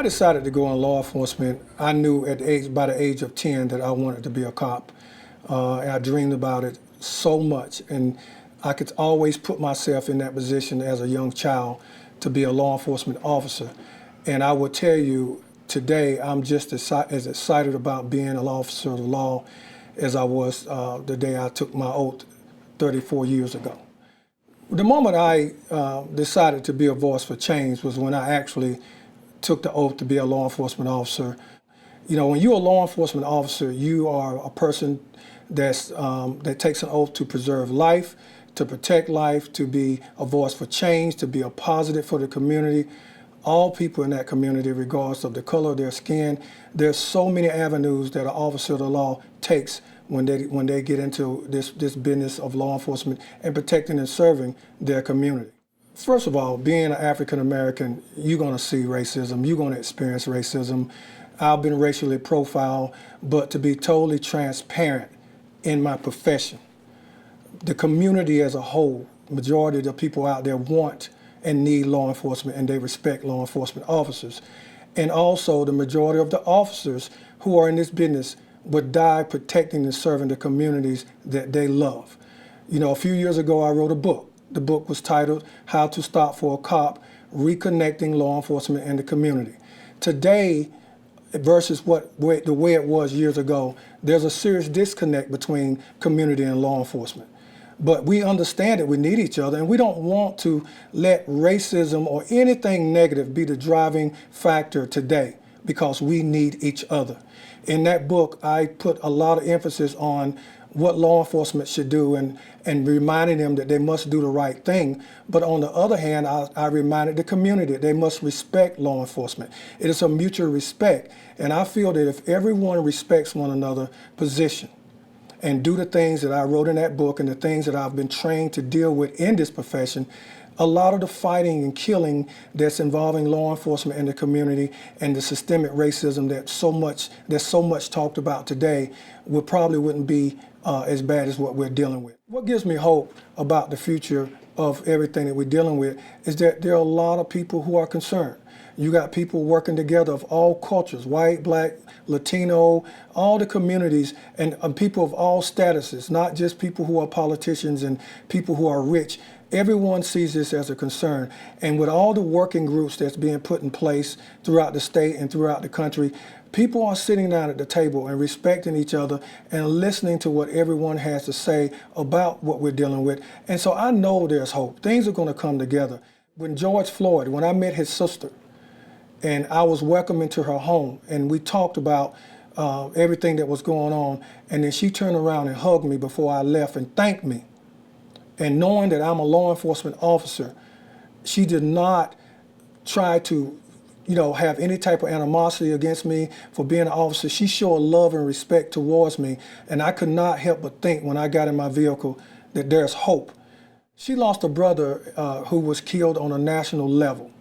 decided to go in law enforcement, I knew by the age of 10 that I wanted to be a cop. I dreamed about it so much, and I could always put myself in that position as a young child to be a law enforcement officer. And I will tell you, today I'm just as excited about being an officer of the law as I was the day I took my oath 34 years ago. The moment I decided to be a voice for change was when I actually took the oath to be a law enforcement officer. You know, when you're a law enforcement officer, you are a person that takes an oath to preserve life, to protect life, to be a voice for change, to be a positive for the community. All people in that community, regardless of the color of their skin. There's so many avenues that an officer of the law takes when they get into this business of law enforcement and protecting and serving their community. First of all, being an African American, you're going to see racism. You're going to experience racism. I've been racially profiled, but to be totally transparent in my profession, the community as a whole, majority of the people out there want and need law enforcement, and they respect law enforcement officers. And also the majority of the officers who are in this business would die protecting and serving the communities that they love. You know, a few years ago I wrote a book. The book was titled How to Stop for a Cop, Reconnecting Law Enforcement and the Community. Today, versus the way it was years ago, there's a serious disconnect between community and law enforcement. But we understand that we need each other, and we don't want to let racism or anything negative be the driving factor today, because we need each other. In that book, I put a lot of emphasis on what law enforcement should do and reminding them that they must do the right thing. But on the other hand, I reminded the community that they must respect law enforcement. It is a mutual respect. And I feel that if everyone respects one another's position and do the things that I wrote in that book and the things that I've been trained to deal with in this profession, a lot of the fighting and killing that's involving law enforcement in the community and the systemic racism that's so much talked about today probably wouldn't be as bad as what we're dealing with. What gives me hope about the future of everything that we're dealing with is that there are a lot of people who are concerned. You got people working together of all cultures, white, black, Latino, all the communities, and people of all statuses, not just people who are politicians and people who are rich. Everyone sees this as a concern. And with all the working groups that's being put in place throughout the state and throughout the country, people are sitting down at the table and respecting each other and listening to what everyone has to say about what we're dealing with. And so I know there's hope. Things are going to come together. When George Floyd, when I met his sister, and I was welcomed into her home, and we talked about everything that was going on, and then she turned around and hugged me before I left and thanked me. And knowing that I'm a law enforcement officer, she did not try to, have any type of animosity against me for being an officer. She showed love and respect towards me, and I could not help but think when I got in my vehicle that there's hope. She lost a brother who was killed on a national level.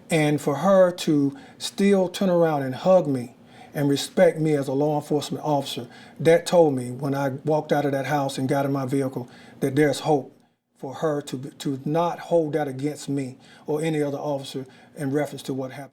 And for her to still turn around and hug me and respect me as a law enforcement officer, that told me when I walked out of that house and got in my vehicle that there's hope for her to not hold that against me or any other officer in reference to what happened.